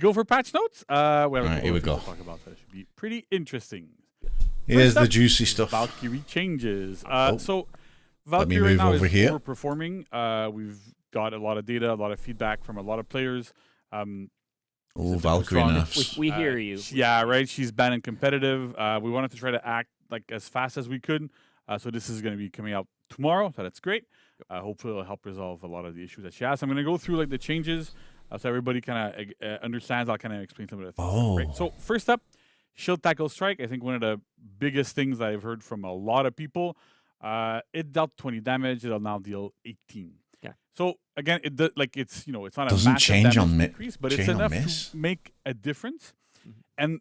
go for patch notes. We have a couple here we of things go. to talk about, so it should be pretty interesting. Here's First up, the juicy stuff. Valkyrie changes. So Let me Valkyrie right move now over is here. overperforming. We've got a lot of data, a lot of feedback from a lot of players. Oh, Valkyrie nerfs. We hear you. Yeah, right. She's banned and competitive. We wanted to try to act like as fast as we could. So this is going to be coming out tomorrow. So that's great. Hopefully it'll help resolve a lot of the issues that she has. I'm going to go through like the changes so everybody kind of understands. I'll kind of explain some of the things. Oh. Right? So first up, Shield Tackle Strike. I think one of the biggest things that I've heard from a lot of people. It dealt 20 damage. It'll now deal 18. Yeah. So again, it's it's not Doesn't a massive change damage on increase, but it's enough to make a difference. And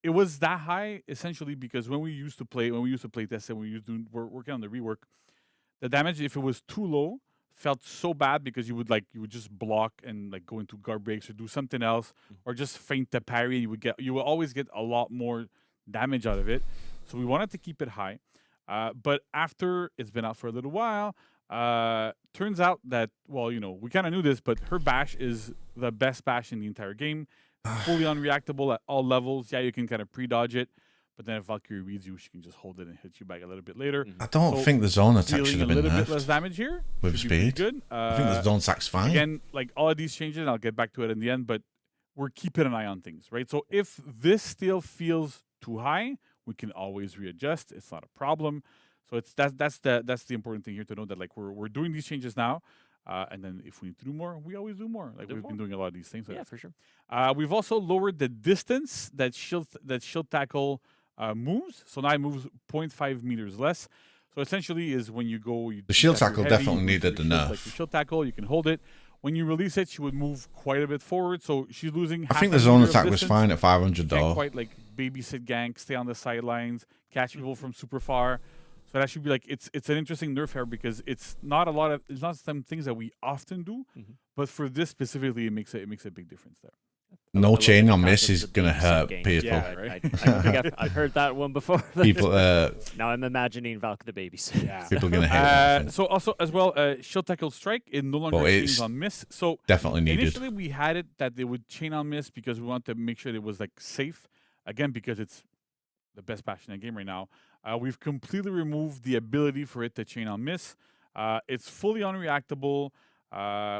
it was that high essentially because when we used to play test and we're working on the rework, the damage, if it was too low, felt so bad because you would just block and like go into guard breaks or do something else or just feint the parry. You will always get a lot more damage out of it. So we wanted to keep it high. But after it's been out for a little while, turns out that, we kind of knew this, but her bash is the best bash in the entire game. Fully unreactable at all levels. Yeah, you can kind of pre-dodge it, but then if Valkyrie reads you, she can just hold it and hit you back a little bit later. I don't think the zone attack should have been a little nerfed. bit less damage here With speed. good. I think the zone attack's fine. Again, like all of these changes, and I'll get back to it in the end, but we're keeping an eye on things, right? So if this still feels too high, we can always readjust. It's not a problem. So that's the important thing here to know that like we're doing these changes now. And then if we need to do more, we always do more. Like we've been doing a lot of these things. So yeah, for sure. We've also lowered the distance that shield tackle moves. So now it moves 0.5 meters less. So essentially is when you go... The shield tackle definitely needed the nerf. Like the shield tackle, you can hold it. When you release it, she would move quite a bit forward. So she's losing I think the zone attack was fine at 500 though. Can't quite like babysit gank, stay on the sidelines, catch people from super far. So that should be like it's an interesting nerf here because it's not some things that we often do, but for this specifically, it makes a big difference there. No chain on miss is gonna hurt people. Yeah, right. I think I've heard that one before. People. Now I'm imagining Valk the babies. Yeah. People gonna hate it. So also as well, shield tackle strike it no longer chains on miss. So definitely needed. Initially we had it that they would chain on miss because we wanted to make sure it was like safe. Again, because it's the best bash in the game right now. We've completely removed the ability for it to chain on miss. It's fully unreactable.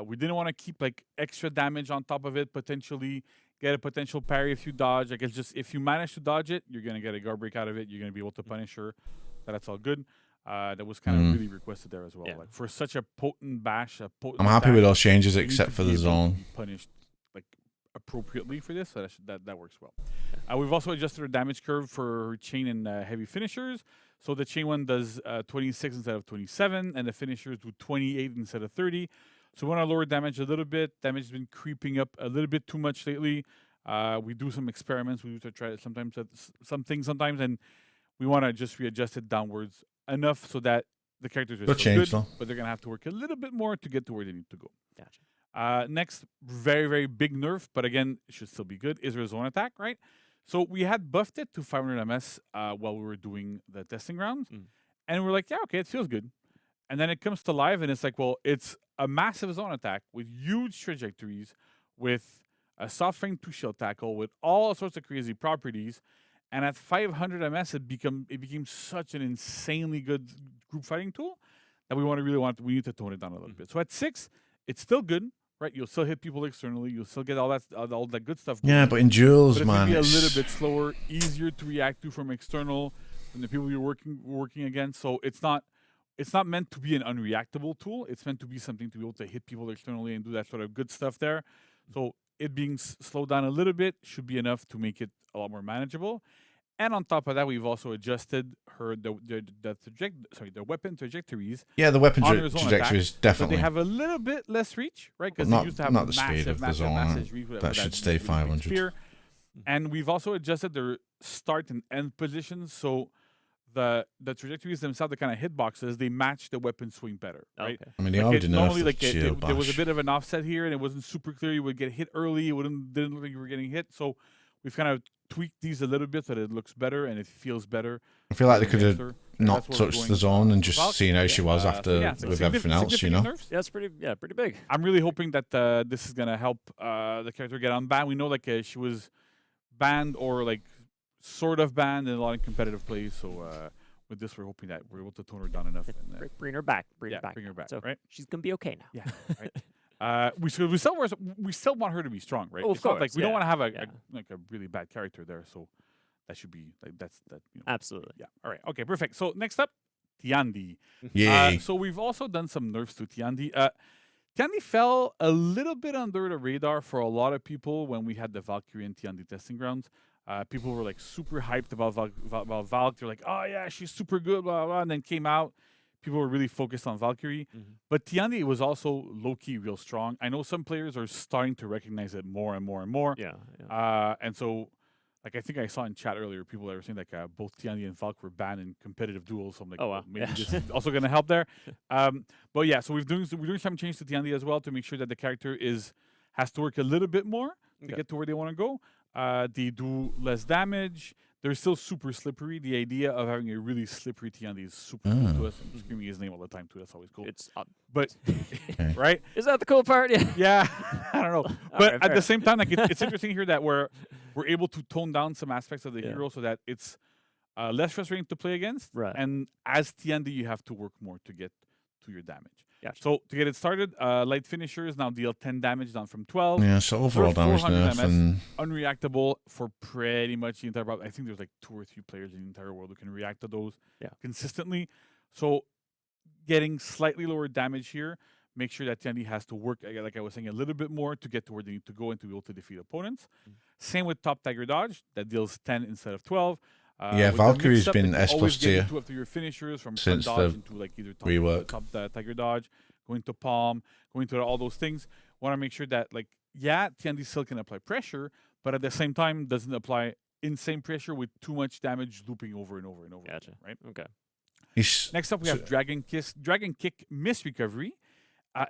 We didn't want to keep like extra damage on top of it, potentially get a potential parry if you dodge. Like it's just if you manage to dodge it, you're gonna get a guard break out of it. You're gonna be able to punish her. So that's all good. That was kind of really requested there as well. Yeah. Like for such a potent bash, I'm happy with those changes you need except to for be the able to zone. be punished like appropriately for this, so that works well. We've also adjusted our damage curve for her chain and heavy finishers. So the chain one does 26 instead of 27, and the finishers do 28 instead of 30. So we want to lower damage a little bit. Damage has been creeping up a little bit too much lately. We do some experiments. We do to try some things sometimes, and we want to just readjust it downwards enough so that the characters are still good, but they're going to have to work a little bit more to get to where they need to go. Gotcha. Next, very, very big nerf, but again, it should still be good, is her zone attack, right? So we had buffed it to 500 MS while we were doing the testing rounds. And we're like, yeah, okay, it feels good. And then it comes to live, and it's like, well, it's a massive zone attack with huge trajectories, with a soft frame to shield tackle, with all sorts of crazy properties. And at 500 MS, it became such an insanely good group fighting tool that we need to tone it down a little bit. So at 6, it's still good. Right, you'll still hit people externally. You'll still get all that good stuff. Yeah, but in duels, but man, it's gonna be a little bit slower, easier to react to from external than the people you're working against. So it's not meant to be an unreactable tool. It's meant to be something to be able to hit people externally and do that sort of good stuff there. So it being slowed down a little bit should be enough to make it a lot more manageable. And on top of that, we've also adjusted the weapon trajectories. Yeah, the weapon trajectory is definitely. But they have a little bit less reach, right? Because Well, they used to have not the speed of the zone. reach. That should stay 500. And we've also adjusted their start and end positions, so the trajectories themselves, the kind of hitboxes, they match the weapon swing better, right? Okay. I mean, they already know there was a bit of an offset here, and it wasn't super clear. You would get hit early. It didn't look like you were getting hit. So we've kind of tweaked these a little bit so that it looks better and it feels better. I feel like they could have not that's where we're touch going, the zone and just Valk. seeing how she was So after yeah, it's with everything else, you significant know. nerfs. Yeah, it's pretty big. I'm really hoping that this is gonna help the character get unbanned. We know like she was banned or like sort of banned in a lot of competitive play. So with this, we're hoping that we're able to tone her down enough and Bring her back. Bring yeah, her back. bring her back. So Right? she's gonna be okay now. Yeah. Right. We still want her to be strong, right? Oh, of It's not like course, we don't yeah, want to have yeah. a really bad character there. So that should be like that. You know, Absolutely. yeah. All right. Okay. Perfect. So next up, Tiandi. Yay. So we've also done some nerfs to Tiandi. Tiandi fell a little bit under the radar for a lot of people when we had the Valkyrie and Tiandi testing grounds. People were like super hyped about Valk. They're like, oh yeah, she's super good, blah, blah, blah. And then came out. People were really focused on Valkyrie. But Tiandi was also low-key real strong. I know some players are starting to recognize it more and more and more. Yeah. Yeah. And so, like, I think I saw in chat earlier, people that were saying like both Tiandi and Valk were banned in competitive duels. So I'm like, Oh, wow. maybe Yeah. this is also going to help there. But yeah, so we're doing some change to Tiandi as well to make sure that the character has to work a little bit more to Okay. get to where they want to go. They do less damage. They're still super slippery. The idea of having a really slippery Tiandi is super cool to us. I'm screaming his name all the time too. That's always cool. It's But right? is that the cool part? Yeah. Yeah, I don't know. But right, at fair. the same time, like it's interesting here that we're able to tone down some aspects of the Yeah. hero so that it's less frustrating to play against. Right. And as Tiandi, you have to work more to get to your damage. Gotcha. So to get it started, light finishers now deal 10 damage down from 12. Yeah, so overall They're damage 400 nerf and unreactable for pretty much the entire. I think there's like 2 or 3 players in the entire world who can react to those consistently. So getting slightly lower damage here. Make sure that Tiandi has to work, like I was saying, a little bit more to get to where they need to go and to be able to defeat opponents. Same with Top Tiger Dodge, that deals 10 instead of 12. yeah, With the Valkyrie's mix-up, been like, S you plus always get tier. into after your finishers from since front dodge the into like either rework. top Tiger Dodge, going to palm, going to all those things. Want to make sure that like Tiandi still can apply pressure, but at the same time doesn't apply insane pressure with too much damage looping over and over and over. Gotcha. Again, right? Okay. Next up, we have Dragon Kick Miss Recovery.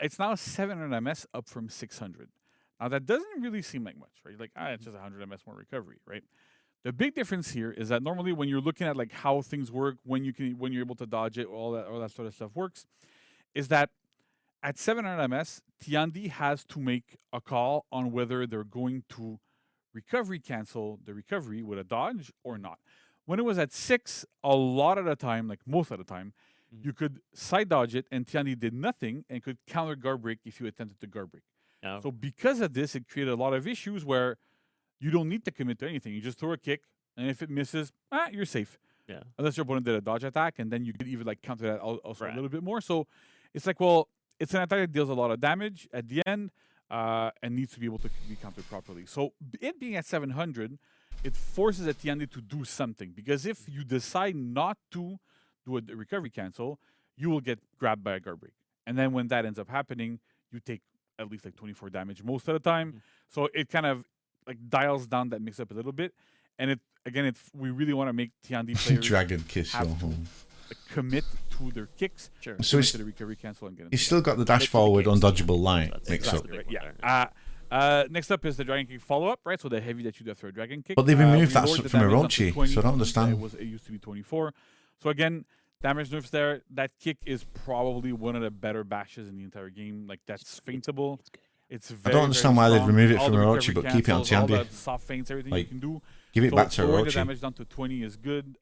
It's now 700 MS up from 600. Now that doesn't really seem like much, right? Like it's just 100 MS more recovery, right? The big difference here is that normally when you're looking at like how things work, when you're able to dodge it, all that sort of stuff works, is that at 700 MS, Tiandi has to make a call on whether they're going to recovery cancel the recovery with a dodge or not. When it was at 6, a lot of the time, like most of the time, you could side dodge it and Tiandi did nothing and could counter guard break if you attempted to guard break. Oh. So because of this, it created a lot of issues where you don't need to commit to anything. You just throw a kick, and if it misses, you're safe. Yeah. Unless your opponent did a dodge attack, and then you could even like counter that also Right. a little bit more. So it's like, well, it's an attack that deals a lot of damage at the end and needs to be able to be countered properly. So it being at 700, it forces a Tiandi to do something. Because if you decide not to do a recovery cancel, you will get grabbed by a guard break. And then when that ends up happening, you take at least like 24 damage most of the time. So it kind of like dials down that mix up a little bit. And we really want to make Tiandi players Dragon Kiss have your to home. commit to their kicks. Sure. So Commit to the recovery cancel and get He's into still got the dash Commit to the forward kicks. undodgeable light That's mix up. exactly right, right. yeah. Next up is the Dragon Kick follow-up, right? So the heavy that you do after a Dragon Kick. But they've removed we that lowered the from damage down to Orochi, 20. so I don't understand. It used to be 24. So again, damage nerfs there. That kick is probably one of the better bashes in the entire game. Like that's feintable. It's very, don't understand why they'd strong. remove it All from the Orochi, recovery but keep it on cancels, all Tiandi. the soft feints, everything Like, you can do. Give it So back to lowering the Orochi. damage down to 20 is good.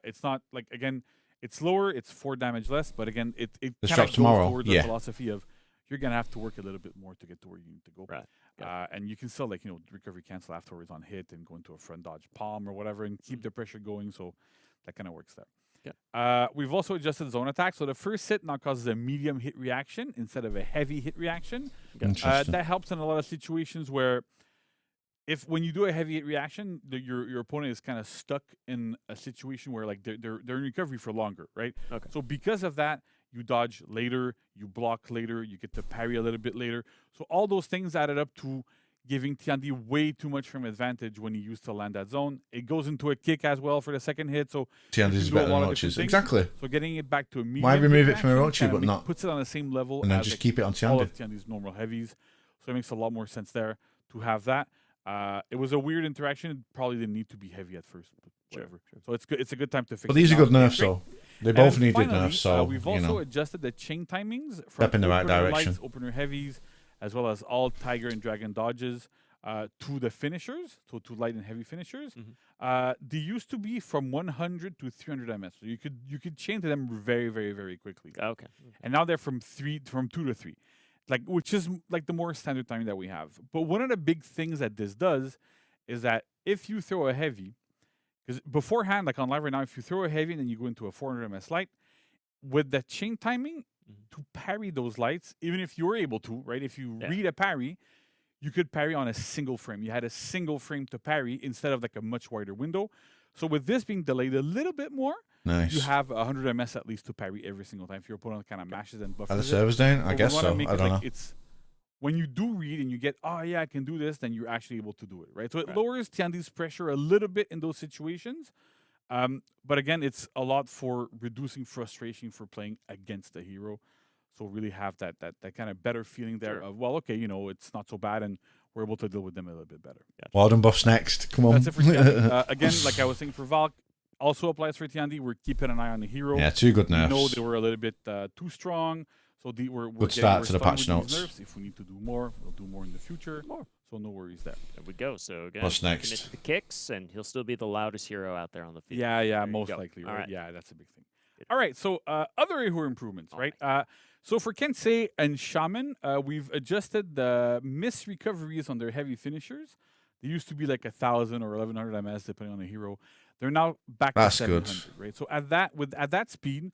It's not like again, it's lower. It's 4 damage less, but again, it This kind of drops goes tomorrow, towards yeah. the philosophy of you're gonna have to work a little bit more to get to where you need to go. Right. And you can still like recovery cancel afterwards on hit and go into a front dodge palm or whatever and keep the pressure going. So that kind of works there. We've also adjusted zone attack. So the first hit now causes a medium hit reaction instead of a heavy hit reaction. Interesting. That helps in a lot of situations where when you do a heavy hit reaction, your opponent is kind of stuck in a situation where like they're in recovery for longer, right? Okay. So because of that, you dodge later, you block later, you get to parry a little bit later. So all those things added up to giving Tiandi way too much from advantage when he used to land that zone. It goes into a kick as well for the second hit. So Tiandi's do a better lot than of different Orochi's. things. Exactly. So getting it back to a medium Why remove hit it from reaction Orochi kinda but not? puts it on the same level And then as just like, keep it on all Tiandi. of Tiandi's normal heavies. So it makes a lot more sense there to have that. It was a weird interaction. It probably didn't need to be heavy at first, but whatever. So it's good. It's a good time to fix. But it these are now. good nerfs, Great. though. They both needed finally, nerfs, so we've also adjusted the chain timings from step in the right direction. Lights, opener heavies, as well as all Tiger and Dragon dodges to the finishers, so to light and heavy finishers. They used to be from 100 to 300 ms, so you could chain to them very, very, very quickly. Okay. And now they're from 2 to 3, which is like the more standard timing that we have. But one of the big things that this does is that if you throw a heavy, because beforehand, like on live right now, if you throw a heavy and then you go into a 400 ms light, with the chain timing to parry those lights, even if you're able to, right? If you read a parry, you could parry on a single frame. You had a single frame to parry instead of like a much wider window. So with this being delayed a little bit more, you have 100 ms at least to parry every single time if your opponent kind of mashes and buffers. Are the servers down? I guess so. I don't know. It's when you do read and you get, oh yeah, I can do this, then you're actually able to do it, right? So it lowers Tiandi's pressure a little bit in those situations. But again, it's a lot for reducing frustration for playing against a hero. So really have that kind of better feeling there of, well, okay, it's not so bad, and we're able to deal with them a little bit better. Warden buffs next. Come on. That's it for Tiandi. Again, like I was saying for Valk, also applies for Tiandi. We're keeping an eye on the hero. Yeah, 2 good nerfs. We know they were a little bit too strong. So we're good start to the patch notes. Nerfs. If we need to do more, we'll do more in the future. So no worries there. There we go. So again, what's next? commit to the kicks, and he'll still be the loudest hero out there on the field. Yeah, most likely. Right? Yeah, that's a big thing. All right, so other hero improvements, right? So for Kensei and Shaman, we've adjusted the miss recoveries on their heavy finishers. They used to be like 1,000 or 1,100 ms depending on the hero. They're now back to 700, right? So at that speed,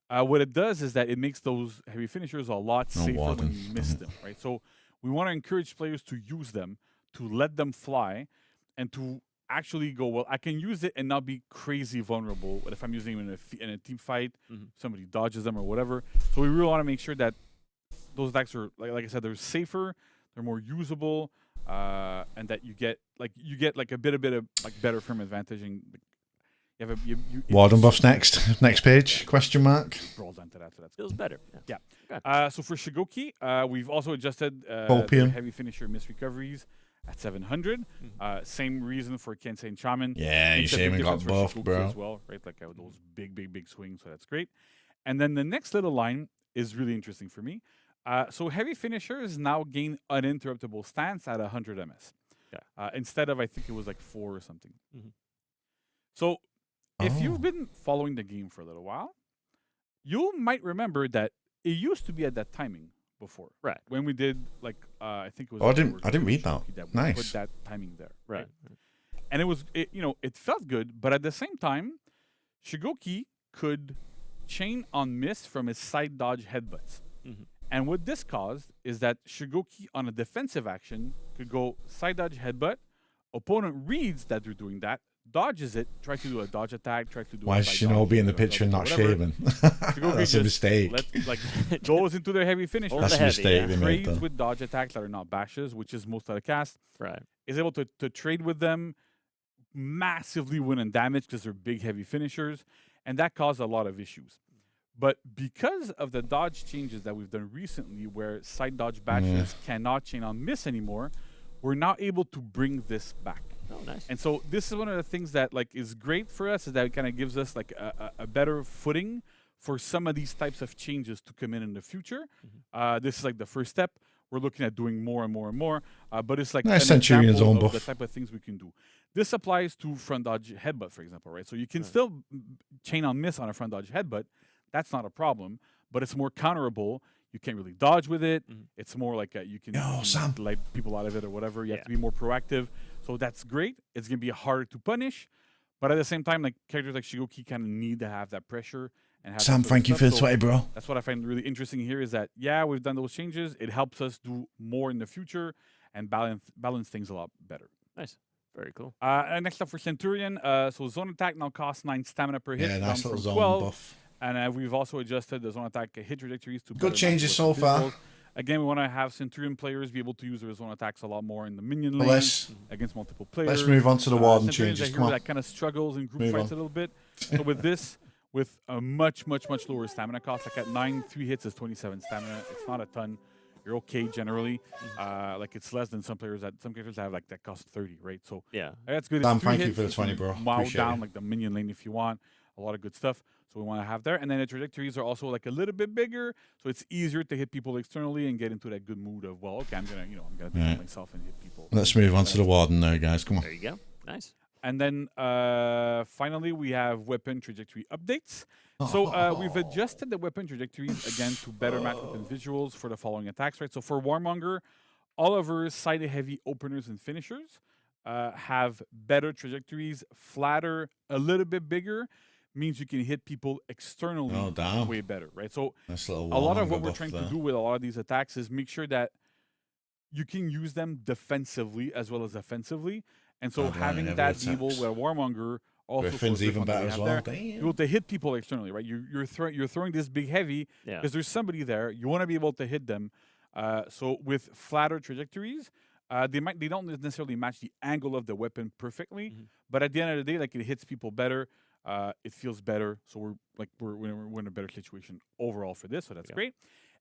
what it does is that it makes those heavy finishers a lot safer when you miss them, right? So we want to encourage players to use them, to let them fly, and to actually go, well, I can use it and not be crazy vulnerable. But if I'm using them in a team fight, somebody dodges them or whatever. So we really want to make sure that those attacks are, like I said, they're safer, they're more usable, and that you get a bit of like better frame advantage. And Warden buffs next. Next page? Question mark. Roll down to that. So that's feels better. Yeah. So for Shigoki, we've also adjusted the heavy finisher miss recoveries at 700. Same reason for Kensei and Shaman. Yeah, you Shaman got buffed, bro. As well, right? Like those big swings, so that's great. And then the next little line is really interesting for me. So heavy finishers now gain uninterruptible stance at 100 ms. Instead of, I think it was like 4 or something. So if you've been following the game for a little while, you might remember that it used to be at that timing before. Right. When we did, like, I think it was... Oh, I didn't read that. Nice. Put that timing there. Right. And it felt good, but at the same time, Shigoki could chain on miss from his side dodge headbutts. And what this caused is that Shigoki on a defensive action could go side dodge headbutt, opponent reads that they're doing that, dodges it, tries to do a dodge attack, tries to do Why is Shinobi in the picture and not Shaman? That's a mistake. Goes into their heavy finish. That's a mistake they made. Trades with dodge attacks that are not bashes, which is most of the cast. Right. Is able to trade with them, massively win in damage because they're big heavy finishers, and that caused a lot of issues. But because of the dodge changes that we've done recently, where side dodge bashes cannot chain on miss anymore, we're now able to bring this back. Oh, nice. And so this is one of the things that is great for us, is that it kind of gives us like a better footing for some of these types of changes to come in the future. This is like the first step. We're looking at doing more and more and more, but it's like an example of the type of things we can do. This applies to front dodge headbutt, for example, right? So you can still chain on miss on a front dodge headbutt. That's not a problem, but it's more counterable. You can't really dodge with it. It's more like you can light people out of it or whatever. You have to be more proactive. So that's great. It's going to be harder to punish. But at the same time, like characters like Shigoki kind of need to have that pressure. And have Sam, thank you for the sweaty, bro. That's what I find really interesting here is that, we've done those changes. It helps us do more in the future and balance things a lot better. Nice. Very cool. And next up for Centurion. So zone attack now costs 9 stamina per hit. Yeah, nice little zone 12. buff. And we've also adjusted the zone attack hit trajectories to good changes so far. Again, we want to have Centurion players be able to use their zone attacks a lot more in the minion lane against multiple players. Let's move on to the Warden changes. Come on. That kind of struggles in group fights a little bit. So with this, with a much lower stamina cost, like at 9, 3 hits is 27 stamina. It's not a ton. You're okay generally. Like it's less than some characters have like that cost 30, right? So that's good. Damn, thank you for the 20, bro. Wow, down like the minion lane if you want. a lot of good stuff. So we want to have there. And then the trajectories are also like a little bit bigger, so it's easier to hit people externally and get into that good mood of, well, okay, I'm gonna defend myself and hit people. Let's move on to the Warden now, guys. Come on. There you go. Nice. And then finally, we have weapon trajectory updates. So we've adjusted the weapon trajectories again to better match weapon visuals for the following attacks, right? So for Warmonger, all of our sided heavy openers and finishers have better trajectories, flatter, a little bit bigger, means you can hit people externally way better, right? So Nice a little lot of what Warmonger we're buff trying there. to do with a lot of these attacks is make sure that you can use them defensively as well as offensively. And so having that be able with a Warmonger also Griffin's even better as well. be able to hit people externally, right? You're throwing this big heavy because there's somebody there. You want to be able to hit them. So with flatter trajectories, they don't necessarily match the angle of the weapon perfectly, but at the end of the day, like, it hits people better. It feels better. So we're in a better situation overall for this. So that's great.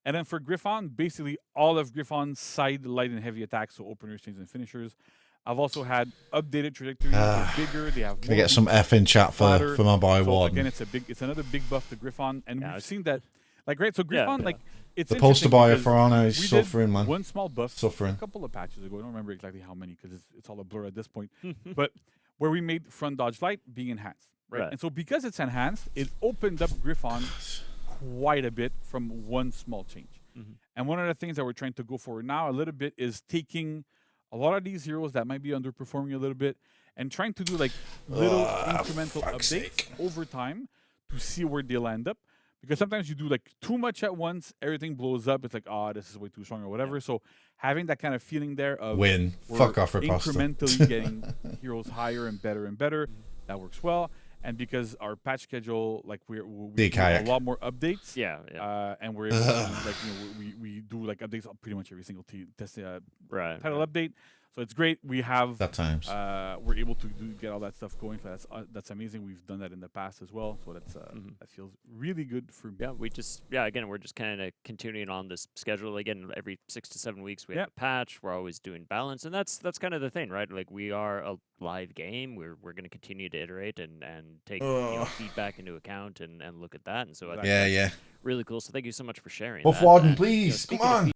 And then for Griffon, basically all of Griffon's side light and heavy attacks, so openers, chains, and finishers. I've also had updated trajectories. They're bigger. They have. Can I get some F in chat for my boy Warden? Again, it's another big buff to Griffon, and we've seen that. Like, right, so Griffon, like, it's the poster boy for Honor is we suffering, man. One small buff, Suffering. a couple of patches ago. I don't remember exactly how many because it's all a blur at this point. But where we made front dodge light being enhanced, right? And so because it's enhanced, it opened up Griffon quite a bit from one small change. And one of the things that we're trying to go for now a little bit is taking a lot of these heroes that might be underperforming a little bit and trying to do like little incremental updates over time to see where they'll end up. Because sometimes you do like too much at once, everything blows up. It's like, this is way too strong or whatever. So having that kind of feeling there of fuck off, incrementally getting heroes higher and better, that works well. And because our patch schedule, like we do a lot more updates, and we're able to we do like updates on pretty much every single title update. So it's great. We have we're able to get all that stuff going. So that's amazing. We've done that in the past as well. So that's that feels really good for me. Yeah, again, we're just kind of continuing on this schedule. Again, every 6 to 7 weeks we have a patch. We're always doing balance, and that's kind of the thing, right? Like, we are a live game. We're going to continue to iterate and take feedback into account and look at that. And so I think that's really cool. So thank you so much for sharing. Warden, please, come on.